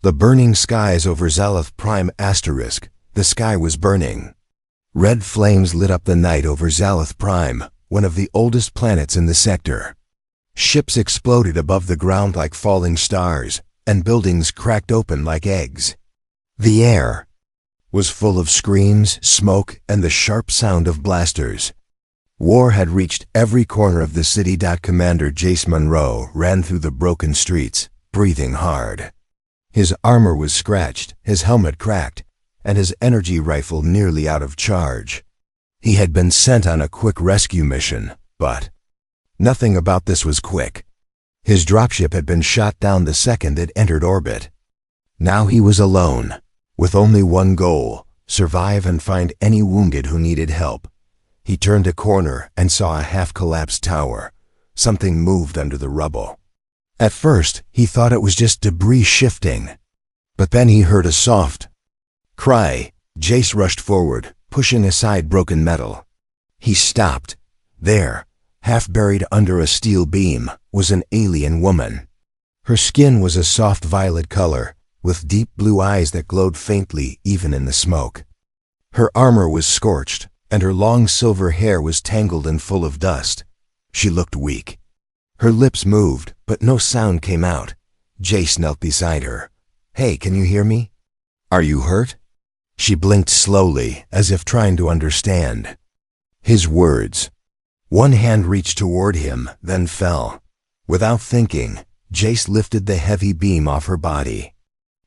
The burning skies over Zalith Prime *. The sky was burning. Red flames lit up the night over Zalith Prime, one of the oldest planets in the sector. Ships exploded above the ground like falling stars, and buildings cracked open like eggs. The air was full of screams, smoke, and the sharp sound of blasters. War had reached every corner of the city. Commander Jace Monroe ran through the broken streets, breathing hard. His armor was scratched, his helmet cracked, and his energy rifle nearly out of charge. He had been sent on a quick rescue mission, but nothing about this was quick. His dropship had been shot down the second it entered orbit. Now he was alone, with only one goal: survive and find any wounded who needed help. He turned a corner and saw a half-collapsed tower. Something moved under the rubble. At first, he thought it was just debris shifting. But then he heard a soft cry. Jace rushed forward, pushing aside broken metal. He stopped. There, half buried under a steel beam, was an alien woman. Her skin was a soft violet color, with deep blue eyes that glowed faintly even in the smoke. Her armor was scorched, and her long silver hair was tangled and full of dust. She looked weak. Her lips moved, but no sound came out. Jace knelt beside her. "Hey, can you hear me? Are you hurt?" She blinked slowly, as if trying to understand his words. One hand reached toward him, then fell. Without thinking, Jace lifted the heavy beam off her body.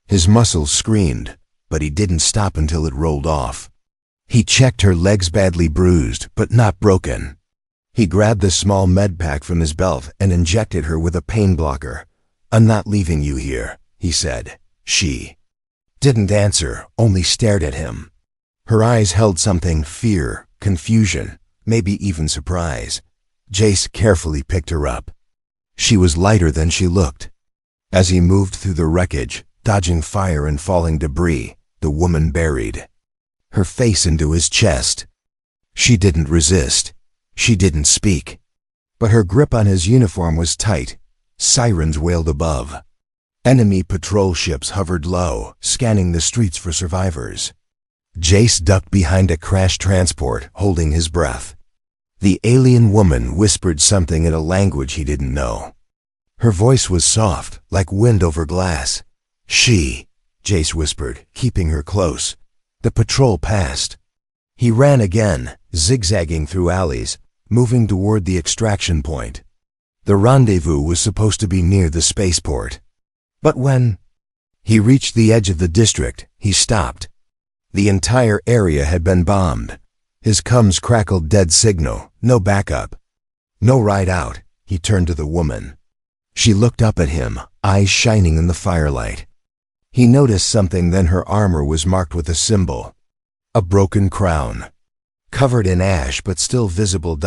His muscles screamed, but he didn't stop until it rolled off. He checked her legs, badly bruised, but not broken. He grabbed the small med pack from his belt and injected her with a pain blocker. "I'm not leaving you here," he said. She didn't answer, only stared at him. Her eyes held something: fear, confusion, maybe even surprise. Jace carefully picked her up. She was lighter than she looked. As he moved through the wreckage, dodging fire and falling debris, the woman buried her face into his chest. She didn't resist. She didn't speak. But her grip on his uniform was tight. Sirens wailed above. Enemy patrol ships hovered low, scanning the streets for survivors. Jace ducked behind a crashed transport, holding his breath. The alien woman whispered something in a language he didn't know. Her voice was soft, like wind over glass. Jace whispered, keeping her close. The patrol passed. He ran again, zigzagging through alleys, moving toward the extraction point. The rendezvous was supposed to be near the spaceport. But when he reached the edge of the district, he stopped. The entire area had been bombed. His comms crackled dead signal, no backup. No ride out. He turned to the woman. She looked up at him, eyes shining in the firelight. He noticed something, then her armor was marked with a symbol. A broken crown. Covered in ash but still visible.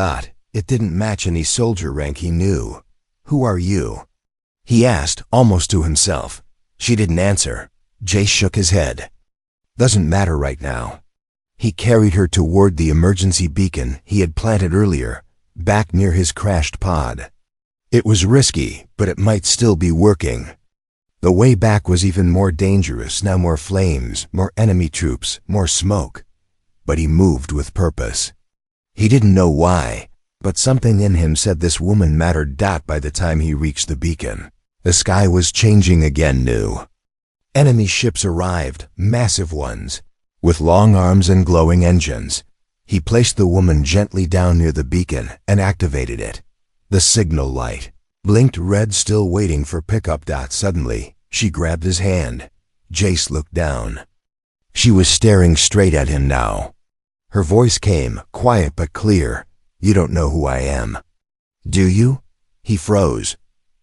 It didn't match any soldier rank he knew. "Who are you?" he asked, almost to himself. She didn't answer. Jace shook his head. "Doesn't matter right now." He carried her toward the emergency beacon he had planted earlier, back near his crashed pod. It was risky, but it might still be working. The way back was even more dangerous, now more flames, more enemy troops, more smoke. But he moved with purpose. He didn't know why, but something in him said this woman mattered. By the time he reached the beacon, the sky was changing again. New enemy ships arrived, massive ones, with long arms and glowing engines. He placed the woman gently down near the beacon and activated it. The signal light blinked red, still waiting for pickup. Suddenly, she grabbed his hand. Jace looked down. She was staring straight at him now. Her voice came, quiet but clear. "You don't know who I am, do you?" He froze.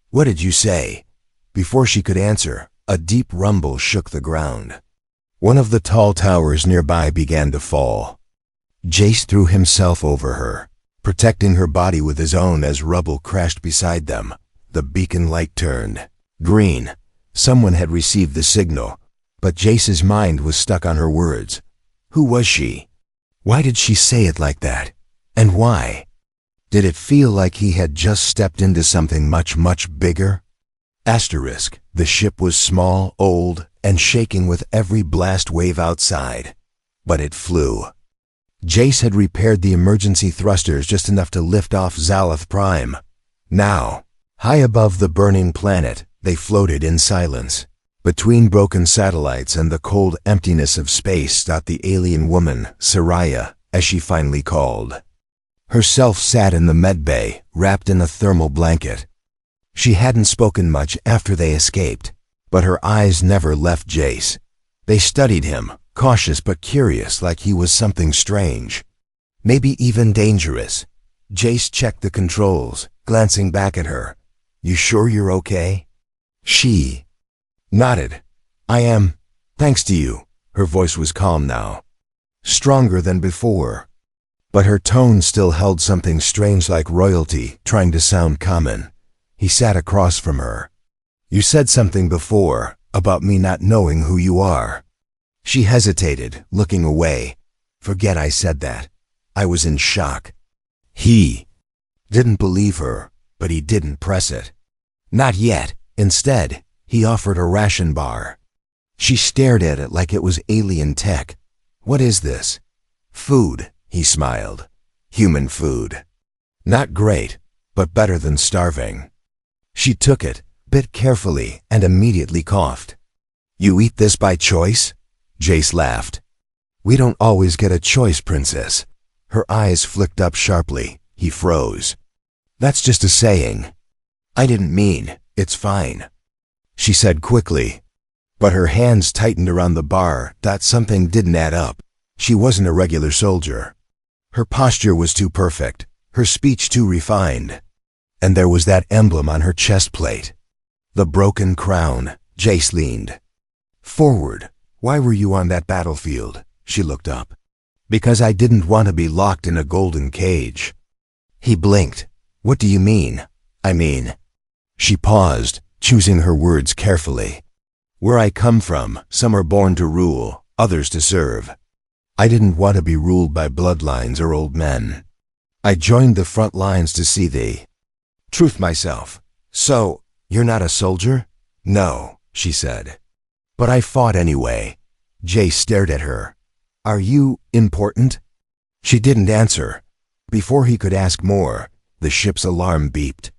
"What did you say?" Before she could answer, a deep rumble shook the ground. One of the tall towers nearby began to fall. Jace threw himself over her, protecting her body with his own as rubble crashed beside them. The beacon light turned green. Someone had received the signal, but Jace's mind was stuck on her words. Who was she? Why did she say it like that? And why? Did it feel like he had just stepped into something much, much bigger? The ship was small, old, and shaking with every blast wave outside. But it flew. Jace had repaired the emergency thrusters just enough to lift off Zalith Prime. Now, high above the burning planet, they floated in silence. Between broken satellites and the cold emptiness of space sat the alien woman, Soraya, as she finally called. Herself sat in the medbay, wrapped in a thermal blanket. She hadn't spoken much after they escaped, but her eyes never left Jace. They studied him, cautious but curious, like he was something strange. Maybe even dangerous. Jace checked the controls, glancing back at her. "You sure you're okay?" She nodded. "I am, thanks to you." Her voice was calm now, stronger than before. But her tone still held something strange, like royalty, trying to sound common. He sat across from her. "You said something before, about me not knowing who you are." She hesitated, looking away. "Forget I said that. I was in shock." He didn't believe her, but he didn't press it. Not yet. Instead, he offered a ration bar. She stared at it like it was alien tech. "What is this?" "Food," he smiled. "Human food. Not great, but better than starving." She took it, bit carefully, and immediately coughed. "You eat this by choice?" Jace laughed. "We don't always get a choice, princess." Her eyes flicked up sharply. He froze. "That's just a saying." "I didn't mean, it's fine," she said quickly. But her hands tightened around the bar. That something didn't add up. She wasn't a regular soldier. Her posture was too perfect, her speech too refined. And there was that emblem on her chest plate. The broken crown. Jace leaned forward. "Why were you on that battlefield?" She looked up. "Because I didn't want to be locked in a golden cage." He blinked. "What do you mean?" "I mean..." She paused, choosing her words carefully. "Where I come from, some are born to rule, others to serve. I didn't want to be ruled by bloodlines or old men. I joined the front lines to see the truth myself." "So, you're not a soldier?" "No," she said. "But I fought anyway." Jay stared at her. "Are you important?" She didn't answer. Before he could ask more, the ship's alarm beeped.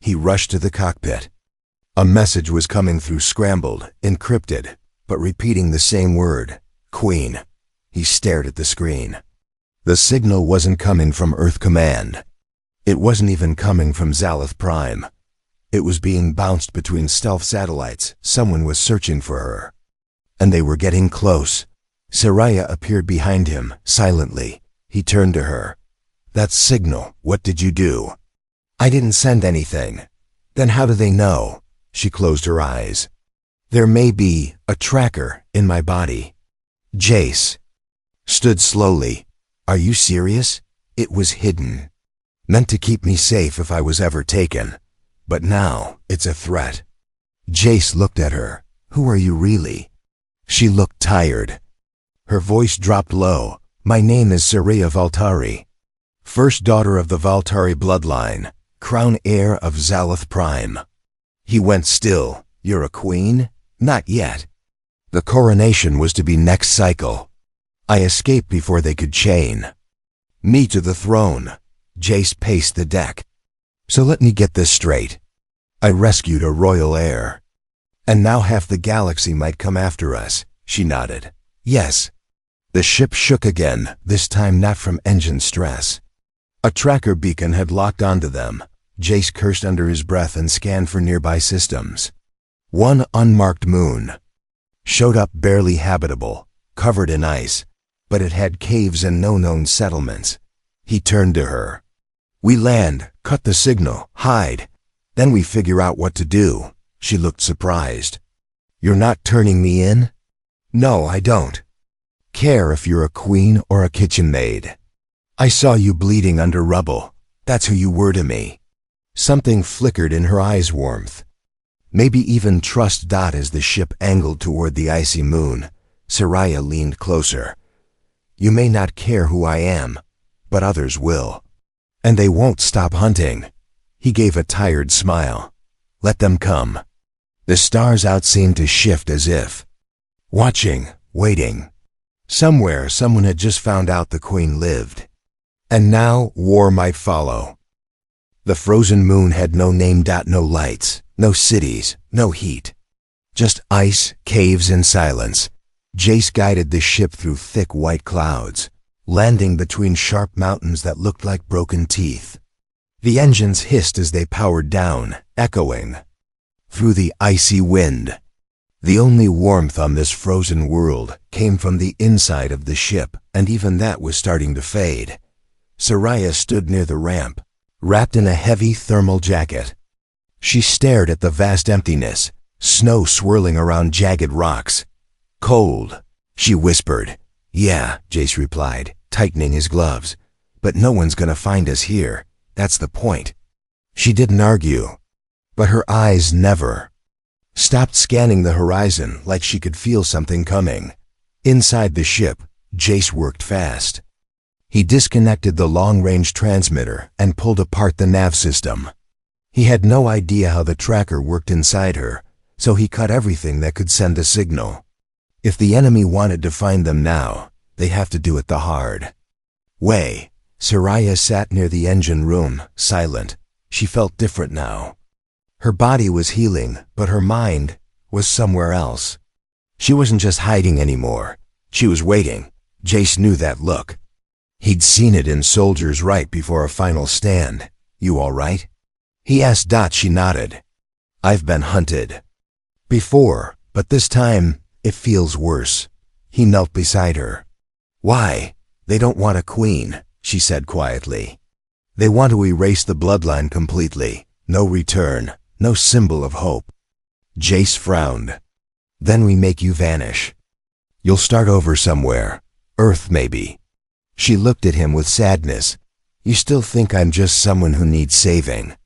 He rushed to the cockpit. A message was coming through, scrambled, encrypted, but repeating the same word, "Queen." He stared at the screen. The signal wasn't coming from Earth Command. It wasn't even coming from Zalith Prime. It was being bounced between stealth satellites. Someone was searching for her. And they were getting close. Soraya appeared behind him, silently. He turned to her. "That signal, what did you do?" "I didn't send anything." "Then how do they know?" She closed her eyes. "There may be a tracker in my body." Jace stood slowly. "Are you serious?" "It was hidden. Meant to keep me safe if I was ever taken. But now, it's a threat." Jace looked at her. "Who are you really?" She looked tired. Her voice dropped low. "My name is Soraya Valtari. First daughter of the Valtari bloodline, crown heir of Zalith Prime." He went still. "You're a queen?" "Not yet. The coronation was to be next cycle. I escaped before they could chain me to the throne." Jace paced the deck. "So let me get this straight. I rescued a royal heir. And now half the galaxy might come after us." She nodded. "Yes." The ship shook again, this time not from engine stress. A tracker beacon had locked onto them. Jace cursed under his breath and scanned for nearby systems. One unmarked moon showed up, barely habitable, covered in ice, but it had caves and no known settlements. He turned to her. "We land, cut the signal, hide. Then we figure out what to do." She looked surprised. "You're not turning me in?" "No, I don't care if you're a queen or a kitchen maid. I saw you bleeding under rubble. That's who you were to me." Something flickered in her eyes, warmth. Maybe even trust. As the ship angled toward the icy moon, Soraya leaned closer. "You may not care who I am, but others will. And they won't stop hunting." He gave a tired smile. "Let them come." The stars out seemed to shift as if watching, waiting. Somewhere someone had just found out the queen lived. And now war might follow. The frozen moon had no name, no lights, no cities, no heat. Just ice, caves, and silence. Jace guided the ship through thick white clouds, landing between sharp mountains that looked like broken teeth. The engines hissed as they powered down, echoing through the icy wind. The only warmth on this frozen world came from the inside of the ship, and even that was starting to fade. Soraya stood near the ramp, wrapped in a heavy thermal jacket. She stared at the vast emptiness, snow swirling around jagged rocks. Cold, she whispered. Yeah, Jace replied, tightening his gloves. But no one's gonna find us here. That's the point. She didn't argue, but her eyes never stopped scanning the horizon like she could feel something coming. Inside the ship, Jace worked fast. He disconnected the long-range transmitter and pulled apart the nav system. He had no idea how the tracker worked inside her, so he cut everything that could send a signal. If the enemy wanted to find them now, they'd have to do it the hard way. Soraya sat near the engine room, silent. She felt different now. Her body was healing, but her mind was somewhere else. She wasn't just hiding anymore. She was waiting. Jace knew that look. He'd seen it in soldiers right before a final stand. You all right? He asked. She nodded. I've been hunted before, but this time it feels worse. He knelt beside her. Why? They don't want a queen, she said quietly. They want to erase the bloodline completely. No return, no symbol of hope. Jace frowned. Then we make you vanish. You'll start over somewhere. Earth, maybe. She looked at him with sadness. You still think I'm just someone who needs saving?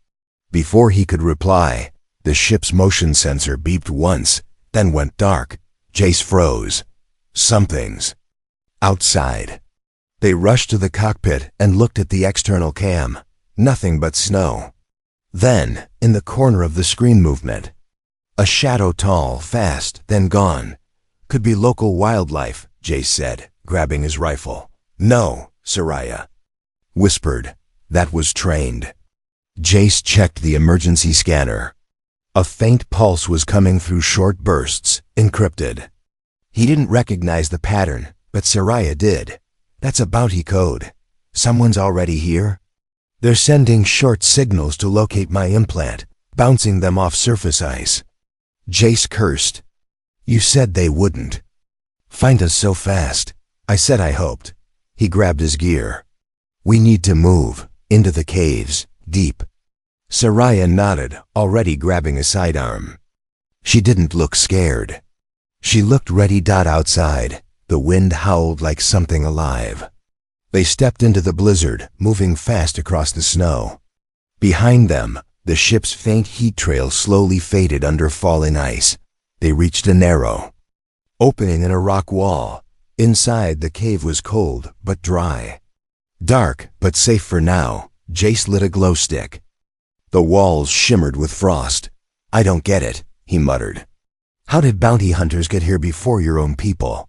Before he could reply, the ship's motion sensor beeped once, then went dark. Jace froze. Something's outside. They rushed to the cockpit and looked at the external cam. Nothing but snow. Then, in the corner of the screen, movement. A shadow, tall, fast, then gone. Could be local wildlife, Jace said, grabbing his rifle. No, Soraya whispered. That was trained. Jace checked the emergency scanner. A faint pulse was coming through short bursts, encrypted. He didn't recognize the pattern, but Soraya did. That's a bounty code. Someone's already here. They're sending short signals to locate my implant, bouncing them off surface ice. Jace cursed. You said they wouldn't find us so fast. I said I hoped. He grabbed his gear. We need to move, into the caves, deep. Soraya nodded, already grabbing a sidearm. She didn't look scared. She looked ready. Outside, the wind howled like something alive. They stepped into the blizzard, moving fast across the snow. Behind them, the ship's faint heat trail slowly faded under falling ice. They reached a narrow opening in a rock wall. Inside, the cave was cold, but dry. Dark, but safe for now. Jace lit a glow stick. The walls shimmered with frost. I don't get it, he muttered. How did bounty hunters get here before your own people?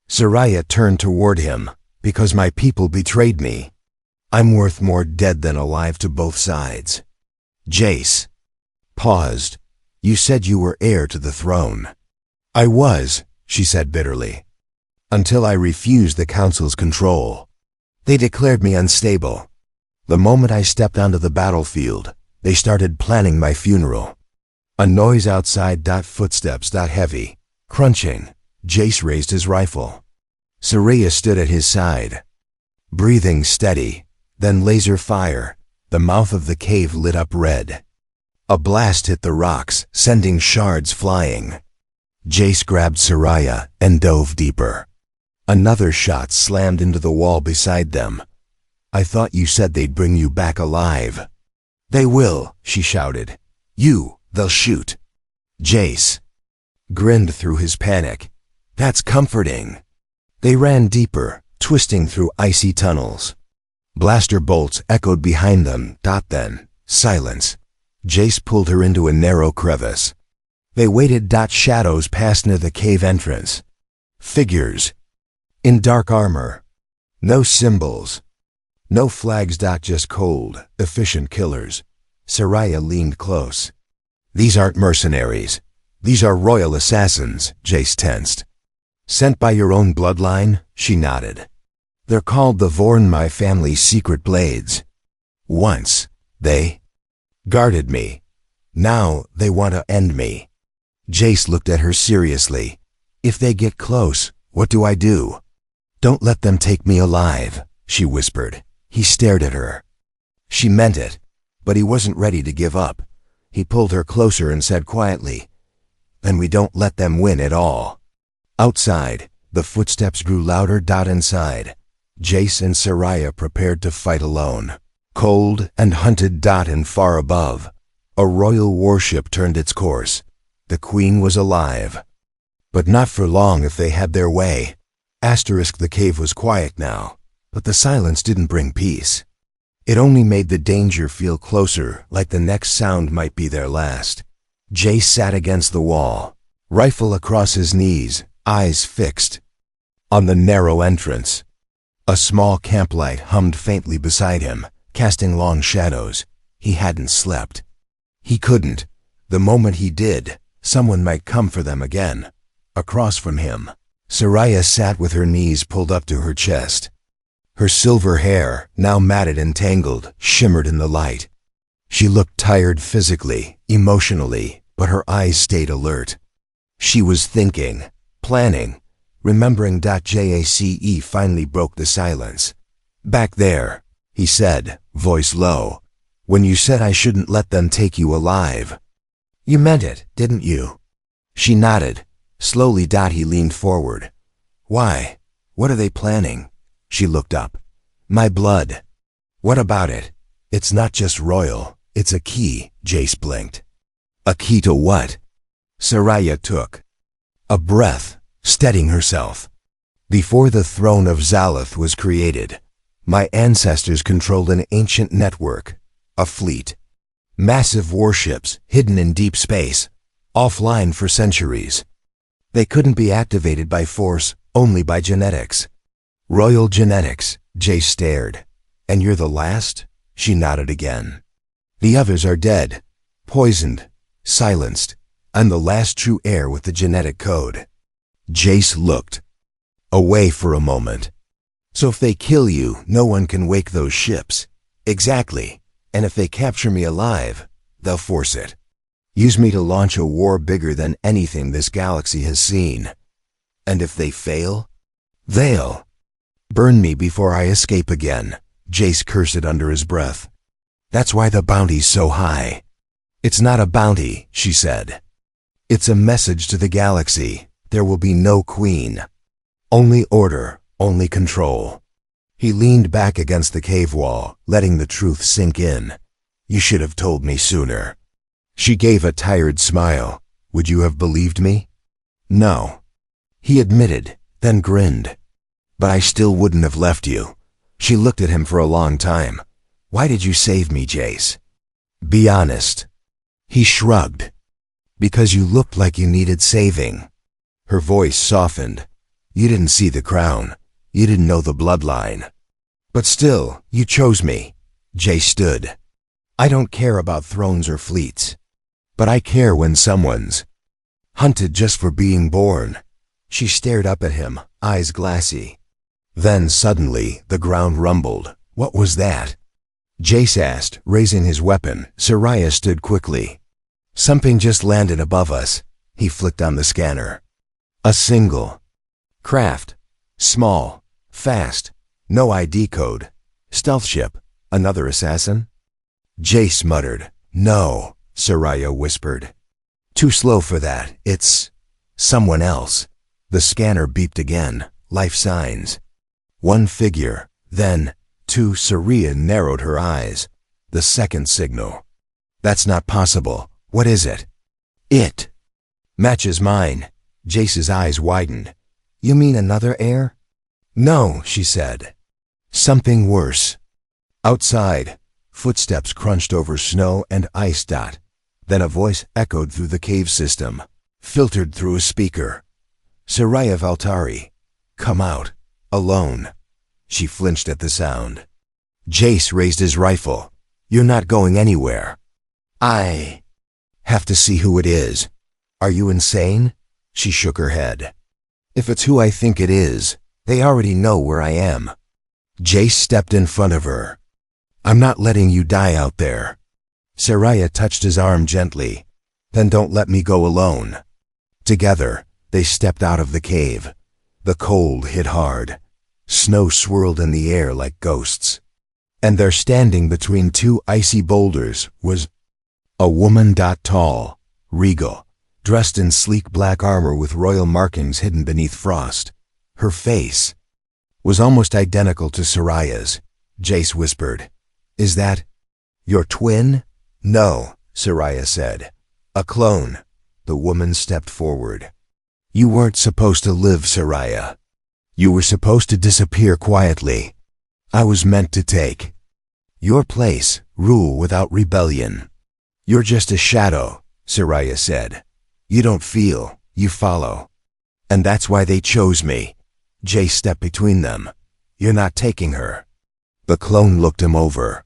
Soraya turned toward him. Because my people betrayed me. I'm worth more dead than alive to both sides. Jace paused. You said you were heir to the throne. I was, she said bitterly. Until I refused the council's control. They declared me unstable. The moment I stepped onto the battlefield, they started planning my funeral. A noise outside. Footsteps. Heavy, crunching. Jace raised his rifle. Soraya stood at his side, breathing steady. Then laser fire. The mouth of the cave lit up red. A blast hit the rocks, sending shards flying. Jace grabbed Soraya and dove deeper. Another shot slammed into the wall beside them. I thought you said they'd bring you back alive. They will, she shouted. They'll shoot. Jace grinned through his panic. That's comforting. They ran deeper, twisting through icy tunnels. Blaster bolts echoed behind them. Then, silence. Jace pulled her into a narrow crevice. They waited. Shadows passed near the cave entrance. Figures. In dark armor. No symbols. No flags. Just cold, efficient killers. Soraya leaned close. These aren't mercenaries. These are royal assassins, Jace tensed. Sent by your own bloodline? She nodded. They're called the Vorn, my family's secret blades. Once, they guarded me. Now they want to end me. Jace looked at her seriously. If they get close, what do I do? Don't let them take me alive, she whispered. He stared at her. She meant it, but he wasn't ready to give up. He pulled her closer and said quietly, "Then we don't let them win at all." Outside, the footsteps grew louder. Inside, Jace and Soraya prepared to fight alone. Cold and hunted. And far above, a royal warship turned its course. The queen was alive. But not for long if they had their way. The cave was quiet now, but the silence didn't bring peace. It only made the danger feel closer, like the next sound might be their last. Jace sat against the wall, rifle across his knees, eyes fixed on the narrow entrance. A small camplight hummed faintly beside him, casting long shadows. He hadn't slept. He couldn't. The moment he did, someone might come for them again. Across from him, Soraya sat with her knees pulled up to her chest. Her silver hair, now matted and tangled, shimmered in the light. She looked tired physically, emotionally, but her eyes stayed alert. She was thinking, planning, remembering. Jace finally broke the silence. "Back there," he said, voice low, "when you said I shouldn't let them take you alive. You meant it, didn't you?" She nodded. Slowly. He leaned forward. "Why? What are they planning?" She looked up. "My blood." "What about it?" "It's not just royal. It's a key," Jace blinked. "A key to what?" Soraya took a breath, steadying herself. "Before the throne of Zalith was created, my ancestors controlled an ancient network, a fleet. Massive warships hidden in deep space, offline for centuries. They couldn't be activated by force, only by genetics. Royal genetics," Jace stared. "And you're the last?" She nodded again. "The others are dead, poisoned, silenced. I'm the last true heir with the genetic code." Jace looked away for a moment. "So if they kill you, no one can wake those ships." "Exactly. And if they capture me alive, they'll force it. Use me to launch a war bigger than anything this galaxy has seen. And if they fail, they'll burn me before I escape again." Jace cursed under his breath. "That's why the bounty's so high." "It's not a bounty," she said. "It's a message to the galaxy. There will be no queen. Only order, only control." He leaned back against the cave wall, letting the truth sink in. "You should have told me sooner." She gave a tired smile. "Would you have believed me?" "No," he admitted, then grinned. "But I still wouldn't have left you." She looked at him for a long time. "Why did you save me, Jace?" "Be honest." He shrugged. "Because you looked like you needed saving." Her voice softened. "You didn't see the crown. You didn't know the bloodline. But still, you chose me." Jace stood. "I don't care about thrones or fleets. But I care when someone's hunted just for being born." She stared up at him, eyes glassy. Then suddenly, the ground rumbled. "What was that?" Jace asked, raising his weapon. Soraya stood quickly. "Something just landed above us." He flicked on the scanner. "A single craft. Small, fast, no ID code. Stealth ship. Another assassin?" Jace muttered. "No," Soraya whispered. "Too slow for that. It's someone else." The scanner beeped again. Life signs. One figure, then two. Soraya narrowed her eyes. The second signal. "That's not possible. What is it?" "It matches mine." Jace's eyes widened. "You mean another heir?" "No," she said. "Something worse." Outside, footsteps crunched over snow and ice. Then a voice echoed through the cave system, filtered through a speaker. Soraya Valtari, come out, alone. She flinched at the sound. Jace raised his rifle. You're not going anywhere. I have to see who it is. Are you insane? She shook her head. If it's who I think it is, they already know where I am. Jace stepped in front of her. I'm not letting you die out there. Soraya touched his arm gently. Then don't let me go alone. Together, they stepped out of the cave. The cold hit hard. Snow swirled in the air like ghosts. And there, standing between two icy boulders, was a woman. Tall, regal, dressed in sleek black armor with royal markings hidden beneath frost. Her face was almost identical to Soraya's. Jace whispered, Is that your twin? No, Soraya said. A clone. The woman stepped forward. You weren't supposed to live, Soraya. You were supposed to disappear quietly. I was meant to take your place, rule without rebellion. You're just a shadow, Soraya said. You don't feel, you follow. And that's why they chose me. Jace stepped between them. You're not taking her. The clone looked him over.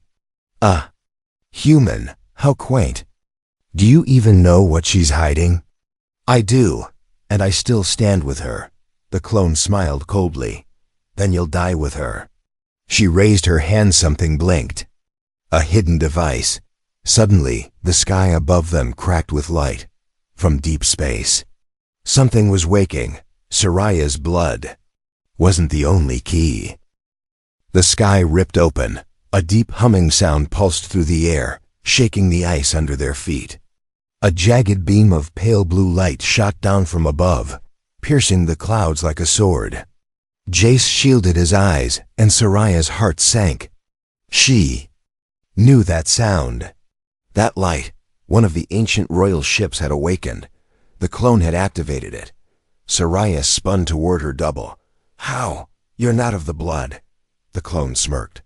Human, how quaint. Do you even know what she's hiding? I do, and I still stand with her. The clone smiled coldly. Then you'll die with her. She raised her hand. Something blinked. A hidden device. Suddenly, the sky above them cracked with light. From deep space. Something was waking. Soraya's blood wasn't the only key. The sky ripped open. A deep humming sound pulsed through the air, shaking the ice under their feet. A jagged beam of pale blue light shot down from above, piercing the clouds like a sword. Jace shielded his eyes, and Soraya's heart sank. She knew that sound. That light, one of the ancient royal ships, had awakened. The clone had activated it. Soraya spun toward her double. How? You're not of the blood. The clone smirked.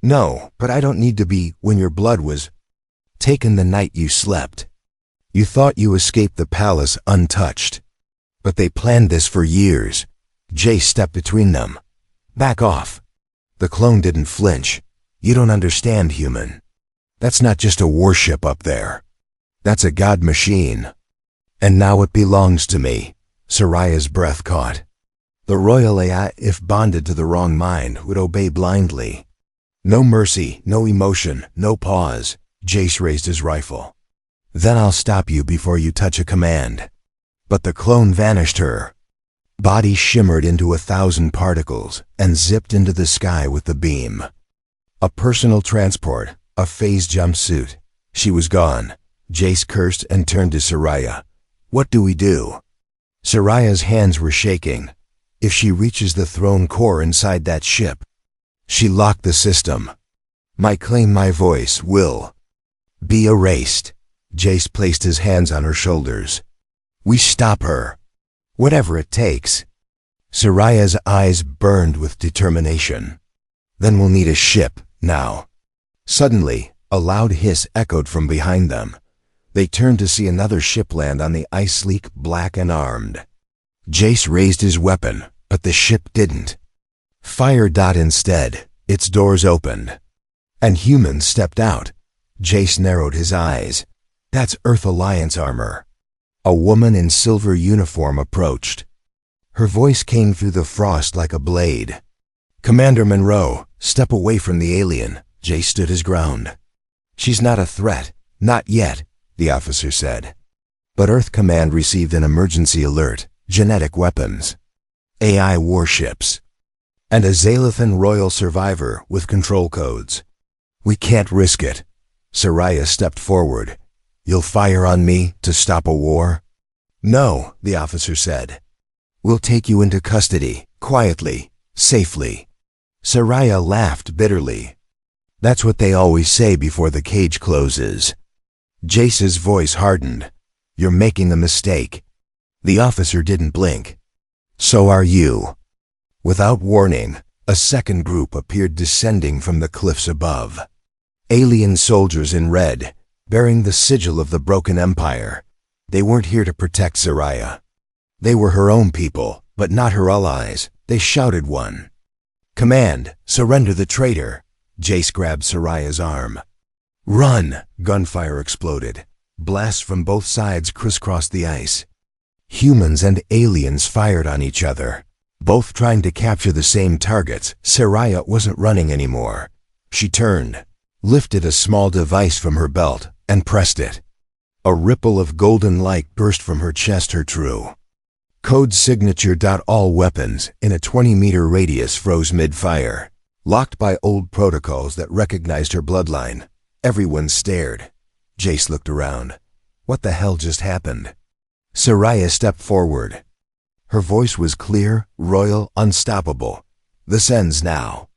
No, but I don't need to be when your blood was taken the night you slept. You thought you escaped the palace untouched. But they planned this for years. Jace stepped between them. Back off. The clone didn't flinch. You don't understand, human. That's not just a warship up there. That's a god machine. And now it belongs to me. Soraya's breath caught. The royal AI, if bonded to the wrong mind, would obey blindly. No mercy, no emotion, no pause. Jace raised his rifle. Then I'll stop you before you touch a command. But the clone vanished. Her body shimmered into 1,000 particles and zipped into the sky with the beam. A personal transport, a phase jumpsuit. She was gone. Jace cursed and turned to Soraya. What do we do? Soraya's hands were shaking. If she reaches the throne core inside that ship, she locked the system. My claim, my voice will be erased. Jace placed his hands on her shoulders. We stop her. Whatever it takes. Soraya's eyes burned with determination. Then we'll need a ship, now. Suddenly, a loud hiss echoed from behind them. They turned to see another ship land on the ice, sleek, black, and armed. Jace raised his weapon, but the ship didn't. Fire. Instead, its doors opened. And humans stepped out. Jace narrowed his eyes. That's Earth Alliance armor. A woman in silver uniform approached. Her voice came through the frost like a blade. Commander Monroe, step away from the alien. Jace stood his ground. She's not a threat. Not yet, the officer said. But Earth Command received an emergency alert. Genetic weapons. AI warships. And a Zalathan royal survivor with control codes. We can't risk it. Soraya stepped forward. You'll fire on me to stop a war? No, the officer said. We'll take you into custody, quietly, safely. Soraya laughed bitterly. That's what they always say before the cage closes. Jace's voice hardened. You're making a mistake. The officer didn't blink. So are you. Without warning, a second group appeared descending from the cliffs above. Alien soldiers in red, bearing the sigil of the broken empire. They weren't here to protect Soraya. They were her own people, but not her allies. They shouted one. "Command, surrender the traitor." Jace grabbed Soraya's arm. "Run!" Gunfire exploded. Blasts from both sides crisscrossed the ice. Humans and aliens fired on each other, both trying to capture the same targets. Soraya wasn't running anymore. She turned, lifted a small device from her belt, and pressed it. A ripple of golden light burst from her chest. Her true code signature. All weapons in a 20-meter radius froze mid-fire, locked by old protocols that recognized her bloodline. Everyone stared. Jace looked around. What the hell just happened? Soraya stepped forward. Her voice was clear, royal, unstoppable. "This ends now."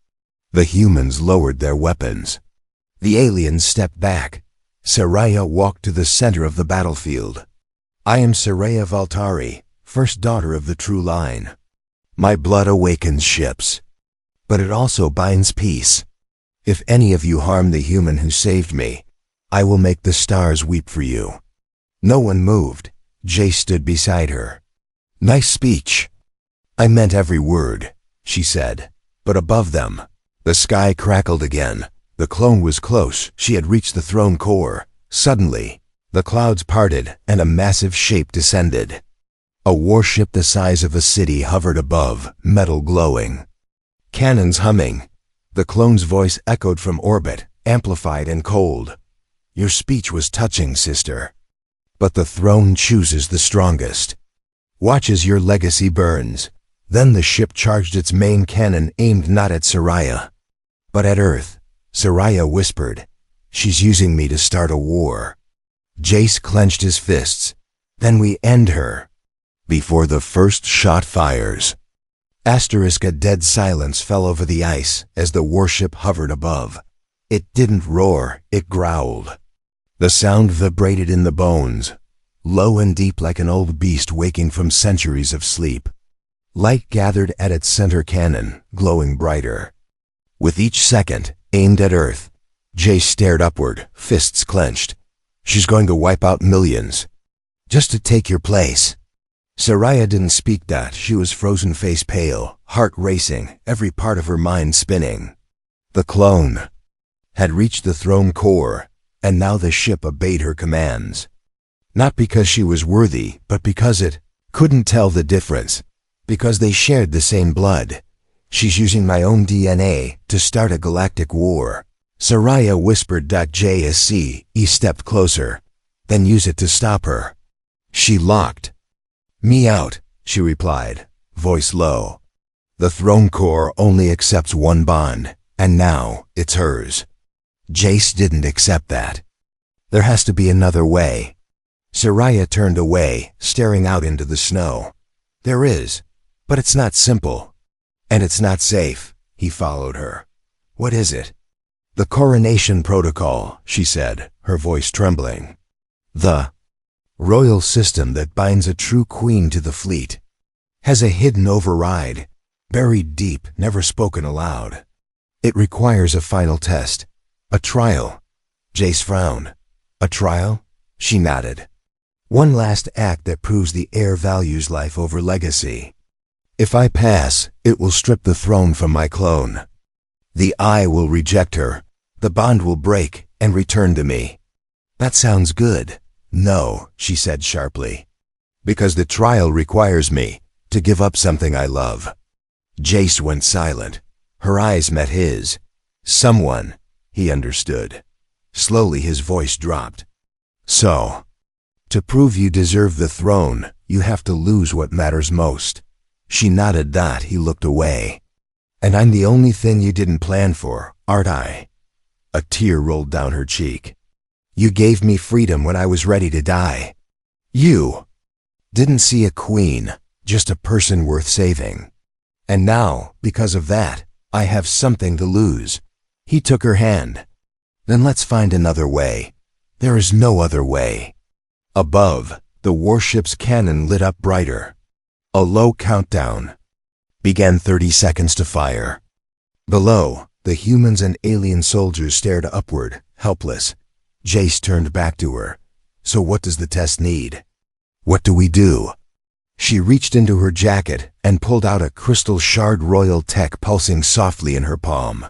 The humans lowered their weapons. The aliens stepped back. Soraya walked to the center of the battlefield. "I am Soraya Valtari, first daughter of the true line. My blood awakens ships, but it also binds peace. If any of you harm the human who saved me, I will make the stars weep for you." No one moved. Jace stood beside her. "Nice speech." "I meant every word," she said. But above them, the sky crackled again. The clone was close. She had reached the throne core. Suddenly, the clouds parted and a massive shape descended. A warship the size of a city hovered above, metal glowing. Cannons humming. The clone's voice echoed from orbit, amplified and cold. "Your speech was touching, sister. But the throne chooses the strongest. Watch as your legacy burns." Then the ship charged its main cannon, aimed not at Soraya, but at Earth. Soraya whispered, "She's using me to start a war." Jace clenched his fists. "Then we end her." Before the first shot fires. A dead silence fell over the ice as the warship hovered above. It didn't roar, it growled. The sound vibrated in the bones, low and deep like an old beast waking from centuries of sleep. Light gathered at its center cannon, glowing brighter. With each second, aimed at Earth, Jace stared upward, fists clenched. "She's going to wipe out millions, just to take your place." Soraya didn't speak that. She was frozen, face pale, heart racing, every part of her mind spinning. The clone had reached the throne core, and now the ship obeyed her commands. Not because she was worthy, but because it couldn't tell the difference. Because they shared the same blood. "She's using my own DNA to start a galactic war." Soraya whispered. Jace stepped closer. "Then use it to stop her." She locked me out, she replied, voice low. "The throne core only accepts one bond, and now it's hers." Jace didn't accept that. "There has to be another way." Soraya turned away, staring out into the snow. "There is, but it's not simple. And it's not safe." He followed her. "What is it?" "The coronation protocol," she said, her voice trembling. "The royal system that binds a true queen to the fleet has a hidden override, buried deep, never spoken aloud. It requires a final test, a trial." Jace frowned. "A trial?" She nodded. "One last act that proves the heir values life over legacy. If I pass, it will strip the throne from my clone. The eye will reject her, the bond will break and return to me." "That sounds good." "No," she said sharply. "Because the trial requires me to give up something I love." Jace went silent. Her eyes met his. "Someone," he understood. Slowly his voice dropped. "So, to prove you deserve the throne, you have to lose what matters most." She nodded. He looked away. "And I'm the only thing you didn't plan for, aren't I?" A tear rolled down her cheek. "You gave me freedom when I was ready to die. You didn't see a queen, just a person worth saving. And now, because of that, I have something to lose." He took her hand. "Then let's find another way." "There is no other way." Above, the warship's cannon lit up brighter. A low countdown began. 30 seconds to fire. Below, the humans and alien soldiers stared upward, helpless. Jace turned back to her. "So what does the test need? What do we do?" She reached into her jacket and pulled out a crystal shard royal tech pulsing softly in her palm.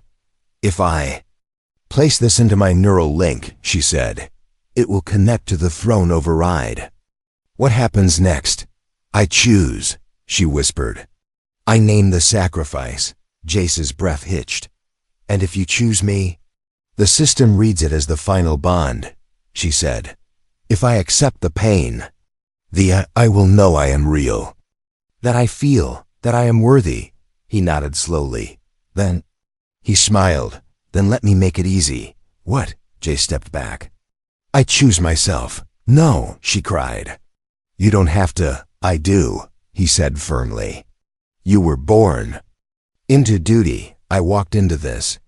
"If I place this into my neural link," she said, "it will connect to the throne override." "What happens next?" "I choose," she whispered. "I name the sacrifice." Jace's breath hitched. "And if you choose me?" "The system reads it as the final bond," she said. "If I accept the pain, I will know I am real. That I feel, that I am worthy." He nodded slowly. "Then," he smiled, "then let me make it easy." "What?" Jace stepped back. "I choose myself." "No," she cried. "You don't have to." "I do," he said firmly. "You were born into duty." I walked into this.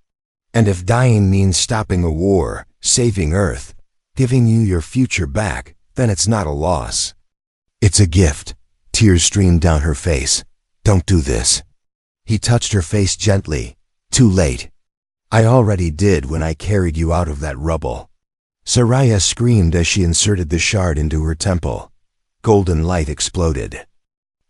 And if dying means stopping a war, saving Earth, giving you your future back, then it's not a loss. It's a gift. Tears streamed down her face. "Don't do this." He touched her face gently. "Too late. I already did when I carried you out of that rubble." Soraya screamed as she inserted the shard into her temple. Golden light exploded.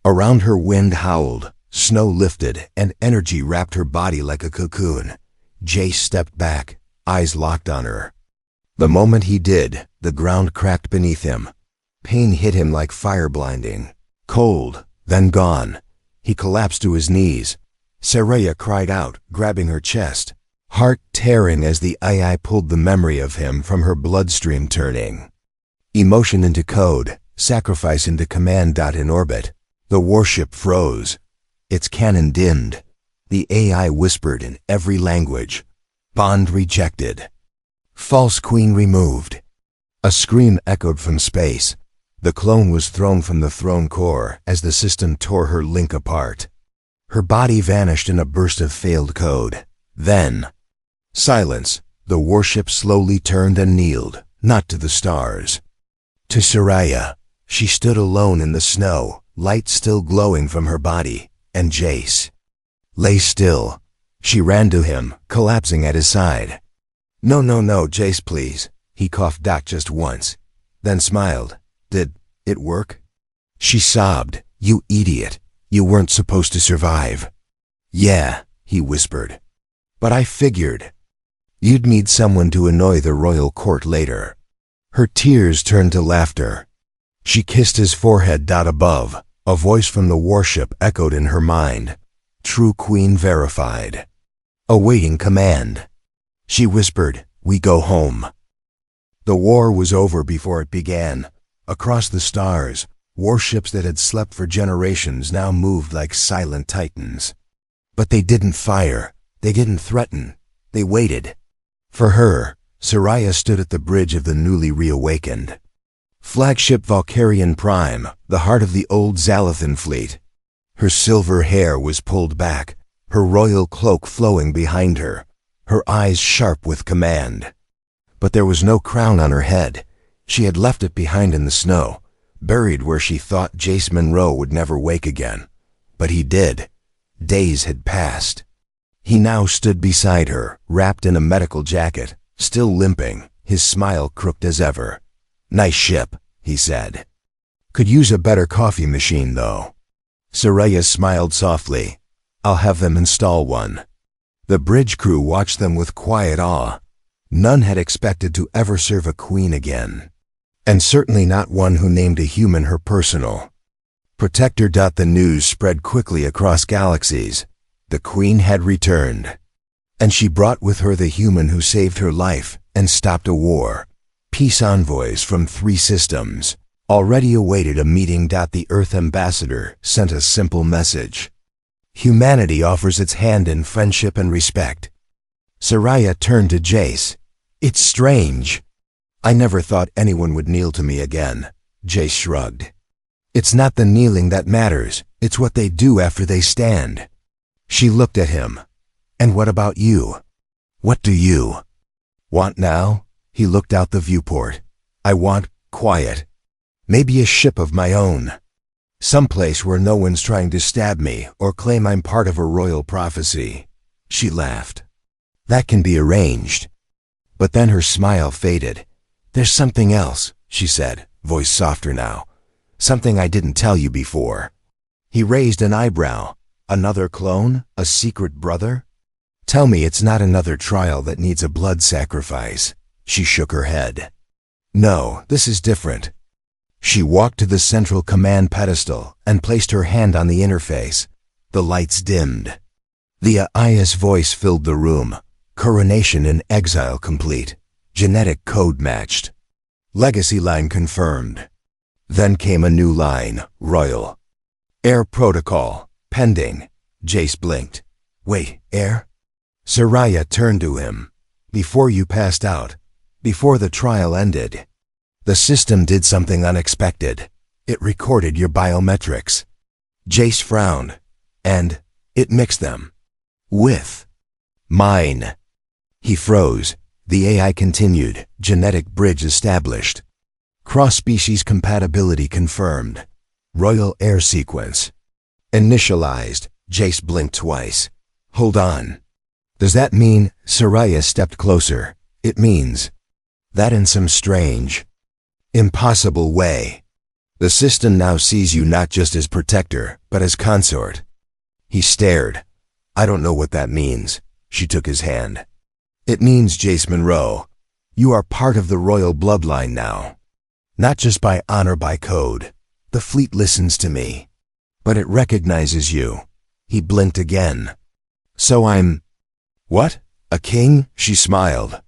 Around her, wind howled, snow lifted, and energy wrapped her body like a cocoon. Jace stepped back, eyes locked on her. The moment he did, the ground cracked beneath him. Pain hit him like fire blinding. Cold, then gone. He collapsed to his knees. Soraya cried out, grabbing her chest, heart tearing as the AI pulled the memory of him from her bloodstream, turning emotion into code, sacrifice into command. In orbit, the warship froze. Its cannon dimmed. The AI whispered in every language, "Bond rejected. False queen removed." A scream echoed from space. The clone was thrown from the throne core as the system tore her link apart. Her body vanished in a burst of failed code. Then, silence. The warship slowly turned and kneeled, not to the stars, to Soraya. She stood alone in the snow, light still glowing from her body, and Jace lay still. She ran to him, collapsing at his side. No, Jace, please." He coughed just once, then smiled. "Did it work?" She sobbed. "You idiot. You weren't supposed to survive." "Yeah," he whispered. "But I figured you'd need someone to annoy the royal court later." Her tears turned to laughter. She kissed his forehead. Above, a voice from the warship echoed in her mind. "True queen verified. Awaiting command." She whispered, "We go home." The war was over before it began. Across the stars, warships that had slept for generations now moved like silent titans. But they didn't fire. They didn't threaten. They waited. For her, Soraya stood at the bridge of the newly reawakened flagship Valkyrian Prime, the heart of the old Zalathan fleet. Her silver hair was pulled back, her royal cloak flowing behind her, her eyes sharp with command. But there was no crown on her head. She had left it behind in the snow, buried where she thought Jace Monroe would never wake again. But he did. Days had passed. He now stood beside her, wrapped in a medical jacket, still limping, his smile crooked as ever. "Nice ship," he said. "Could use a better coffee machine, though." Soraya smiled softly. "I'll have them install one." The bridge crew watched them with quiet awe. None had expected to ever serve a queen again, and certainly not one who named a human her personal protector. The news spread quickly across galaxies. The queen had returned, and she brought with her the human who saved her life and stopped a war. Peace envoys from 3 systems already awaited a meeting. The Earth ambassador sent a simple message. Humanity offers its hand in friendship and respect. Soraya turned to Jace. "It's strange. I never thought anyone would kneel to me again." Jace shrugged. "It's not the kneeling that matters. It's what they do after they stand." She looked at him. "And what about you? What do you want now?" He looked out the viewport. "I want quiet. Maybe a ship of my own. Someplace where no one's trying to stab me or claim I'm part of a royal prophecy." She laughed. "That can be arranged." But then her smile faded. "There's something else," she said, voice softer now. Something I didn't tell you before." He raised an eyebrow. "Another clone? A secret brother? Tell me it's not another trial that needs a blood sacrifice." She shook her head. "No, this is different." She walked to the central command pedestal and placed her hand on the interface. The lights dimmed. The AIA's voice filled the room. "Coronation in exile complete. Genetic code matched. Legacy line confirmed." Then came a new line, "Royal. Air protocol. Pending." Jace blinked. "Wait, air?" Soraya turned to him. "Before you passed out, before the trial ended, the system did something unexpected. It recorded your biometrics." Jace frowned. "And it mixed them with mine." He froze. The AI continued. "Genetic bridge established. Cross-species compatibility confirmed. Royal air sequence initialized." Jace blinked twice. "Hold on. Does that mean—" Soraya stepped closer. "It means that in some strange, impossible way, the system now sees you not just as protector, but as consort." He stared. "I don't know what that means." She took his hand. "It means, Jace Monroe, you are part of the royal bloodline now. Not just by honor, by code. The fleet listens to me, but it recognizes you." He blinked again. "So I'm—" "What? A king?" She smiled.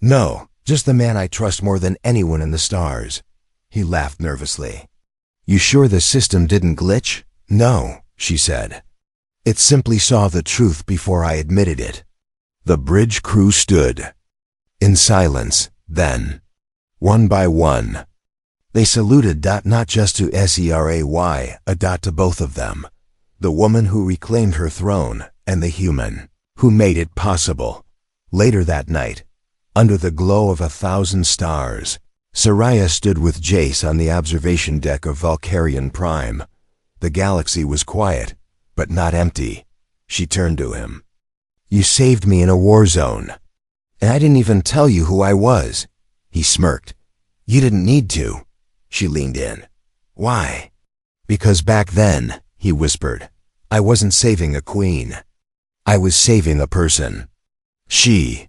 "No, just the man I trust more than anyone in the stars." He laughed nervously. "You sure the system didn't glitch?" "No," she said. "It simply saw the truth before I admitted it." The bridge crew stood in silence. Then, one by one, they saluted. Not just to Seray, to both of them. The woman who reclaimed her throne, and the human who made it possible. Later that night, under the glow of 1,000 stars, Soraya stood with Jace on the observation deck of Valkyrian Prime. The galaxy was quiet, but not empty. She turned to him. "You saved me in a war zone, and I didn't even tell you who I was." He smirked. "You didn't need to." She leaned in. "Why?" "Because back then," he whispered, "I wasn't saving a queen. I was saving a person." She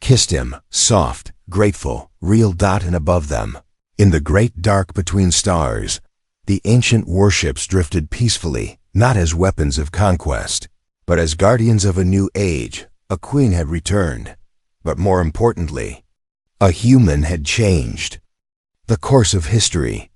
kissed him, soft, grateful, real. And above them, in the great dark between stars, the ancient warships drifted peacefully, not as weapons of conquest, but as guardians of a new age. A queen had returned, but more importantly, a human had changed the course of history.